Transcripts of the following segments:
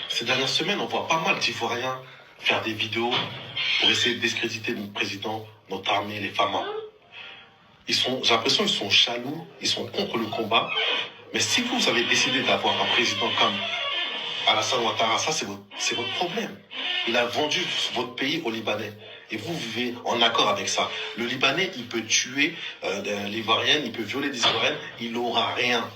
Ces dernières semaines, on voit pas mal d'Ivoiriens faire des vidéos pour essayer de discréditer notre président, notre armée, les femmes. J'ai l'impression qu'ils sont jaloux, ils sont contre le combat. Mais si vous avez décidé d'avoir un président comme Alassane Ouattara, ça c'est votre problème. Il a vendu votre pays aux Libanais. Et vous vivez en accord avec ça. Le Libanais, il peut tuer l'Ivoirienne, il peut violer des Ivoiriennes, il n'aura rien.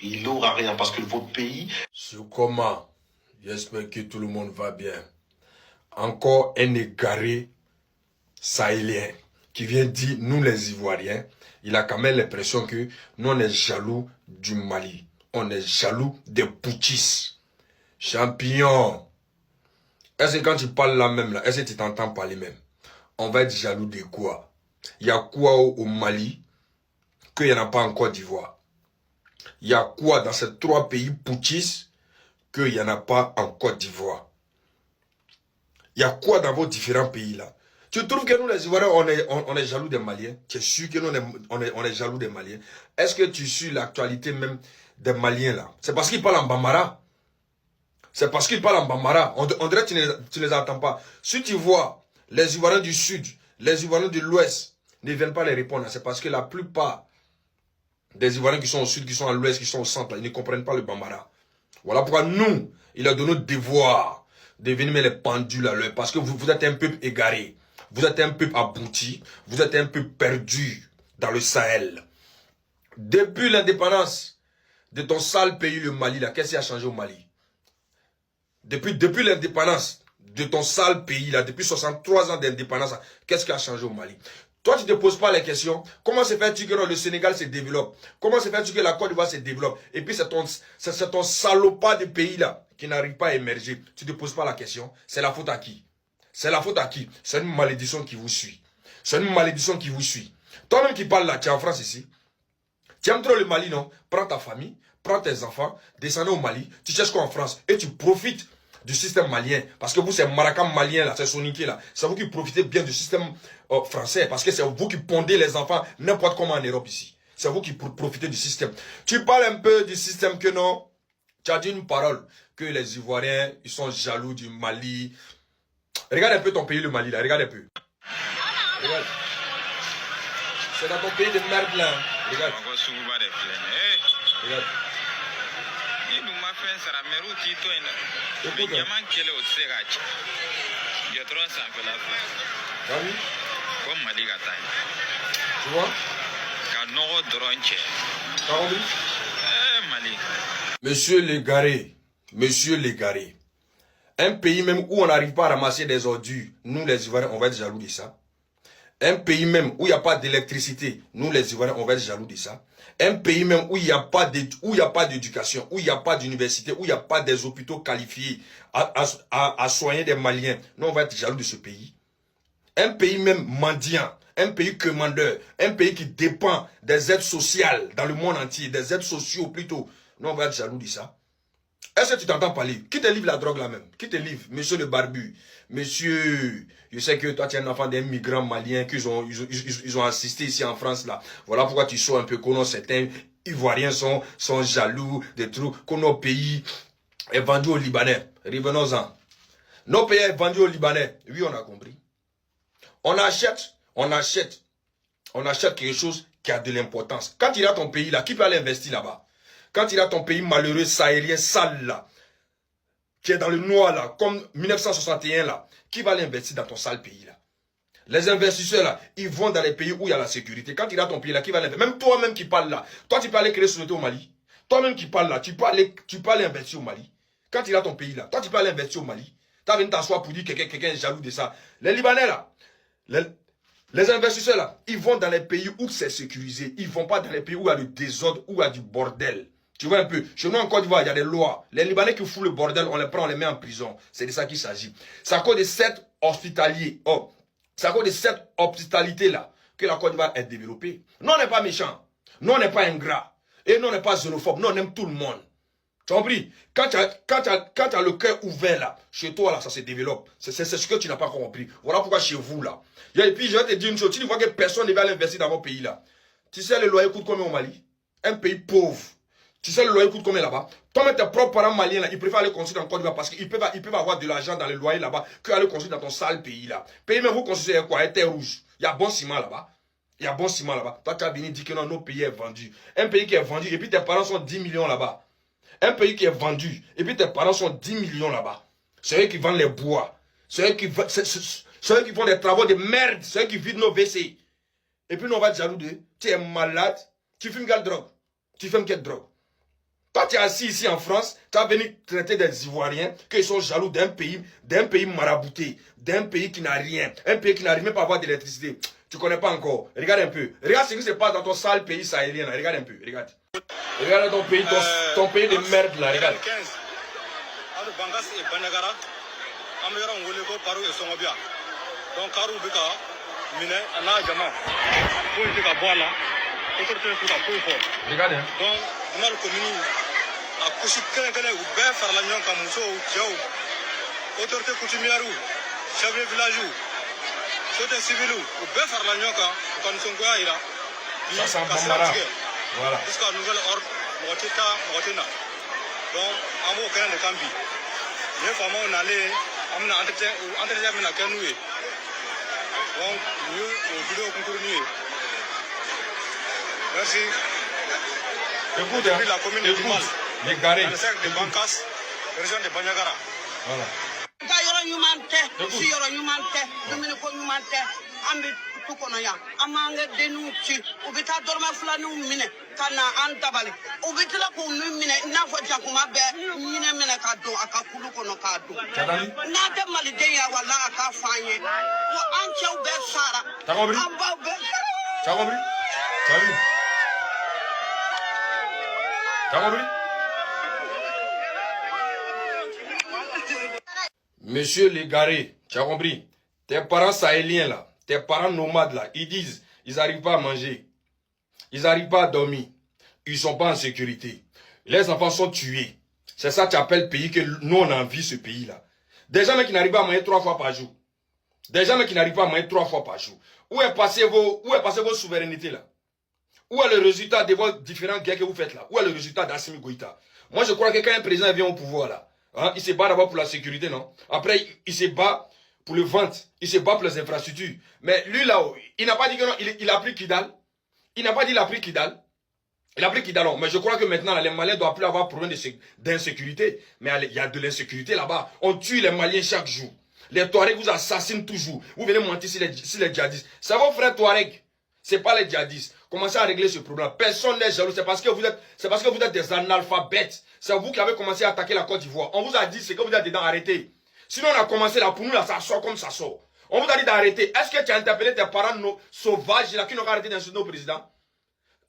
Il n'aura rien parce que votre pays... Comment? J'espère que tout le monde va bien. Encore un égaré sahélien qui vient dire, nous les Ivoiriens, il a quand même l'impression que nous on est jaloux du Mali. On est jaloux des putschistes. Champion. Est-ce que quand tu parles là même, là, est-ce que tu t'entends parler même? On va être jaloux de quoi? Il y a quoi au Mali qu'il n'y en a pas en Côte d'Ivoire? Il y a quoi dans ces trois pays putschistes qu'il n'y en a pas en Côte d'Ivoire? Il y a quoi dans vos différents pays là? Tu trouves que nous les Ivoiriens, on est jaloux des Maliens? Tu es sûr que nous on est jaloux des Maliens? Est-ce que tu suis l'actualité même des Maliens là? C'est parce qu'ils parlent en Bambara. C'est parce qu'ils parlent en Bambara. On dirait que tu ne les entends pas. Si tu vois les Ivoiriens du Sud, les Ivoiriens de l'Ouest ne viennent pas les répondre, c'est parce que la plupart des Ivoiriens qui sont au Sud, qui sont à l'Ouest, qui sont au Centre, ils ne comprennent pas le Bambara. Voilà pourquoi nous, il est de notre devoir de venir mettre les pendules à l'heure. Parce que vous êtes un peuple égaré. Vous êtes un peuple abouti. Vous êtes un peuple perdu dans le Sahel. Depuis l'indépendance de ton sale pays, le Mali, là, qu'est-ce qui a changé au Mali? Depuis l'indépendance de ton sale pays, là, depuis 63 ans d'indépendance, qu'est-ce qui a changé au Mali? Toi, tu ne te poses pas les questions. Comment se fait-il que le Sénégal se développe? Comment se fait-il que la Côte d'Ivoire se développe? Et puis, c'est ton salopard de pays, là, qui n'arrive pas à émerger. Tu ne te poses pas la question. C'est la faute à qui? C'est la faute à qui? C'est une malédiction qui vous suit. C'est une malédiction qui vous suit. Toi-même qui parles là, tu es en France ici. Tu aimes trop le Mali, non? Prends ta famille, prends tes enfants, descendez au Mali, tu cherches quoi en France? Et tu profites du système malien. Parce que vous, c'est Maracam malien, là, c'est Soniké, là. C'est vous qui profitez bien du système français. Parce que c'est vous qui pondez les enfants n'importe comment en Europe ici. C'est vous qui profitez du système. Tu parles un peu du système que non? Tu as dit une parole que les Ivoiriens, ils sont jaloux du Mali. Regarde un peu ton pays, le Mali, là. Regarde un peu. Regarde. C'est dans ton pays de merde, là. Regarde. Regarde. Écoute. Ah oui? Tu vois? Monsieur Légaré, un pays même où on n'arrive pas à ramasser des ordures, nous les Ivoiriens, on va être jaloux de ça. Un pays même où il n'y a pas d'électricité, nous les Ivoiriens, on va être jaloux de ça. Un pays même où il n'y a pas d'éducation, où il n'y a pas d'université, où il n'y a pas des hôpitaux qualifiés à soigner des Maliens, nous on va être jaloux de ce pays. Un pays même mendiant, un pays commandeur, un pays qui dépend des aides sociales dans le monde entier, des aides sociaux plutôt, nous on va être jaloux de ça. Est-ce que tu t'entends parler? Qui te livre la drogue là même? Qui te livre? Monsieur le barbu. Monsieur, je sais que toi tu es un enfant d'un migrant malien qu'ils ont assisté ici en France là. Voilà pourquoi tu sors un peu que certains Ivoiriens sont jaloux des trucs que nos pays est vendu aux Libanais. Revenons-en. Nos pays est vendu aux Libanais. Oui, on a compris. On achète quelque chose qui a de l'importance. Quand il a ton pays là, qui peut aller investir là-bas? Quand il a ton pays malheureux, sahélien, sale là, qui est dans le noir là, comme 1961 là, qui va l'investir dans ton sale pays là? Les investisseurs là, ils vont dans les pays où il y a la sécurité. Quand il a ton pays là, qui va l'investir? Même toi-même qui parles là, toi tu peux aller créer une société au Mali. Toi-même qui parles là, tu peux aller investir au Mali. Quand il a ton pays là, toi tu peux aller investir au Mali. Tu as venu t'asseoir pour dire que quelqu'un est jaloux de ça. Les Libanais là, les investisseurs là, ils vont dans les pays où c'est sécurisé. Ils ne vont pas dans les pays où il y a du désordre, où il y a du bordel. Tu vois un peu, chez nous en Côte d'Ivoire, il y a des lois. Les Libanais qui foutent le bordel, on les prend, on les met en prison. C'est de ça qu'il s'agit. C'est à cause de cette hospitalier. Oh, c'est à cause de cette hospitalité là que la Côte d'Ivoire est développée. Nous, on n'est pas méchants. Nous, on n'est pas ingrats. Et nous, on n'est pas xénophobes. Nous, on aime tout le monde. Tu as compris? Quand tu as le cœur ouvert là, chez toi là, ça se développe. C'est ce que tu n'as pas compris. Voilà pourquoi chez vous là. Et puis, je vais te dire une chose. Tu vois que personne ne va investir dans vos pays là. Tu sais, le loyer coûte combien au Mali? Un pays pauvre. Tu sais le loyer coûte combien là-bas? Toi-même, tes propres parents maliens, là, ils préfèrent aller construire en Côte d'Ivoire parce qu'ils peuvent avoir de l'argent dans les loyers là-bas qu'aller construire dans ton sale pays là. Pays même, vous construisez quoi? Un terre rouge. Il y a bon ciment là-bas. Il y a bon ciment là-bas. Toi, tu as venu dire que non, notre pays est vendu. Un pays qui est vendu et puis tes parents sont 10 millions là-bas. Un pays qui est vendu et puis tes parents sont 10 millions là-bas. C'est eux qui vendent les bois. C'est eux qui font des travaux de merde. C'est eux qui vident nos WC. Et puis nous, on va être jaloux d'eux. Tu es malade. Tu fumes quelle drogue? Tu fumes quelle drogue? Toi, tu es assis ici en France, tu as venu traiter des Ivoiriens qu'ils sont jaloux d'un pays marabouté, d'un pays qui n'a rien, un pays qui n'arrive même pas à avoir d'électricité. Tu ne connais pas encore. Regarde un peu. Regarde ce qui se passe dans ton sale pays sahélien. Là. Regarde un peu. Regarde. Regarde ton pays, ton pays de merde là. Regarde. Regarde. Hein. Mal commune a couché kele ou bien faire la nuit comme muso ou tchao autorité coutumière ou chef de village ou société civile ou bien faire la nuit quand nous sommes quoi ira ça c'est Bambara voilà jusqu'à nouvelle ordre motena donc amo kana de cambi les femmes on allait amna entretien mena kanoué donc nous au vidéo concours nous merci. Écoute, la commune de Mal, les garés, le cercle de Bancas, région de Banyagara. Voilà. T'as compris? T'as compris? T'as vu? T'as compris? Monsieur Légaré, tu as compris? Tes parents sahéliens là, tes parents nomades là, ils disent, ils n'arrivent pas à manger. Ils n'arrivent pas à dormir. Ils ne sont pas en sécurité. Les enfants sont tués. C'est ça que tu appelles pays que nous on envie ce pays là. Des gens qui n'arrivent pas à manger 3 fois par jour. Des gens qui n'arrivent pas à manger 3 fois par jour. Où est passé vos souverainetés là? Où est le résultat de vos différentes guerres que vous faites là? Où est le résultat d'Assimi Goïta? Moi, je crois que quand un président vient au pouvoir là, hein, il se bat d'abord pour la sécurité, non? Après, il se bat pour le ventre, il se bat pour les infrastructures. Mais lui là-haut, il n'a pas dit que non, il a pris Kidal. Il n'a pas dit qu'il a pris Kidal. Il a pris Kidal, non. Mais je crois que maintenant, là, les Maliens ne doivent plus avoir problème d'insécurité. Mais il y a de l'insécurité là-bas. On tue les Maliens chaque jour. Les Touaregs vous assassinent toujours. Vous venez mentir sur les djihadistes. C'est vos frères Touaregs. C'est pas les djihadistes. Commencez à régler ce problème. Personne n'est jaloux. C'est parce que vous êtes des analphabètes. C'est vous qui avez commencé à attaquer la Côte d'Ivoire. On vous a dit, c'est que vous êtes dedans, arrêtez. Sinon, on a commencé là, pour nous, là, ça sort comme ça sort. On vous a dit d'arrêter. Est-ce que tu as interpellé tes parents sauvages là, qui n'ont pas arrêté d'insulter nos présidents?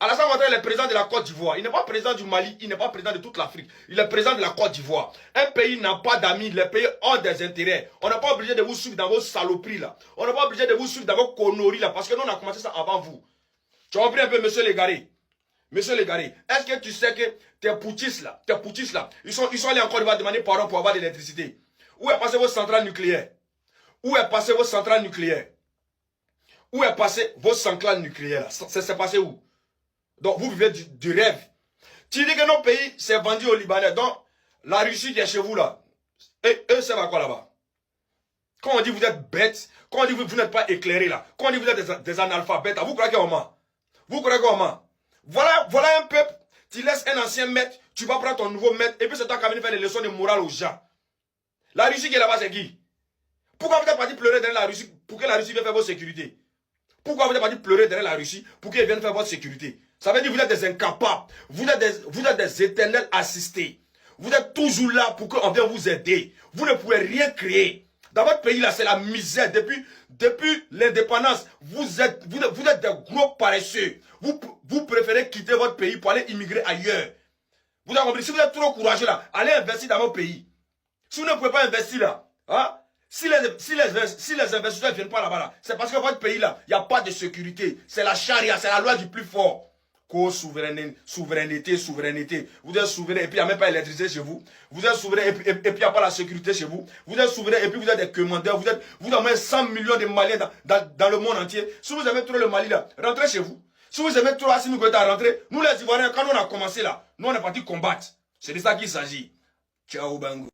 Alassane Ouattara est le président de la Côte d'Ivoire. Il n'est pas président du Mali, il n'est pas président de toute l'Afrique. Il est président de la Côte d'Ivoire. Un pays n'a pas d'amis, les pays ont des intérêts. On n'est pas obligé de vous suivre dans vos saloperies là. On n'est pas obligé de vous suivre dans vos conneries là, parce que nous, on a commencé ça avant vous. Tu as compris un peu, monsieur Légaré? Monsieur Légaré, est-ce que tu sais que tes poutistes là, ils sont allés en Côte d'Ivoire demander pardon pour avoir de l'électricité? Où est passé vos centrales nucléaires? Où est passé vos centrales nucléaires? Où est passé vos centrales nucléaires là? C'est passé où? Donc vous vivez du rêve. Tu dis que nos pays c'est vendu au Libanais. Donc la Russie qui est chez vous là, et eux ça va quoi là-bas? Quand on dit vous êtes bêtes, quand on dit vous n'êtes pas éclairés là, quand on dit vous êtes des analphabètes, vous croyez qu'on ment? Vous croyez qu'on ment? Voilà un peuple, tu laisses un ancien maître, tu vas prendre ton nouveau maître, et puis c'est toi qui vas venir faire des leçons de morale aux gens. La Russie qui est là-bas c'est qui? Pourquoi vous n'êtes pas dit pleurer derrière la Russie pour que la Russie vienne faire votre sécurité? Pourquoi vous n'avez pas dit pleurer derrière la Russie pour qu'ils viennent faire votre sécurité? Ça veut dire que vous êtes des incapables. Vous êtes des éternels assistés. Vous êtes toujours là pour qu'on vienne vous aider. Vous ne pouvez rien créer. Dans votre pays là, c'est la misère. Depuis l'indépendance, vous êtes des gros paresseux. Vous préférez quitter votre pays pour aller immigrer ailleurs. Vous avez compris? Si vous êtes trop courageux là, allez investir dans votre pays. Si vous ne pouvez pas investir là, hein? Si les investisseurs ne viennent pas là-bas, c'est parce que votre pays là, il n'y a pas de sécurité. C'est la charia, c'est la loi du plus fort. Souveraineté. Vous êtes souverain et puis il n'y a même pas d'électricité chez vous. Vous êtes souverain et puis il n'y a pas la sécurité chez vous. Vous êtes souverain et puis vous êtes des commandeurs. Vous avez 100 millions de Maliens dans le monde entier. Si vous aimez trop le Mali là, rentrez chez vous. Si vous aimez trop Assimi Goïta, rentrez. Nous les Ivoiriens, quand on a commencé là, nous on est parti combattre. C'est de ça qu'il s'agit. Ciao Bango.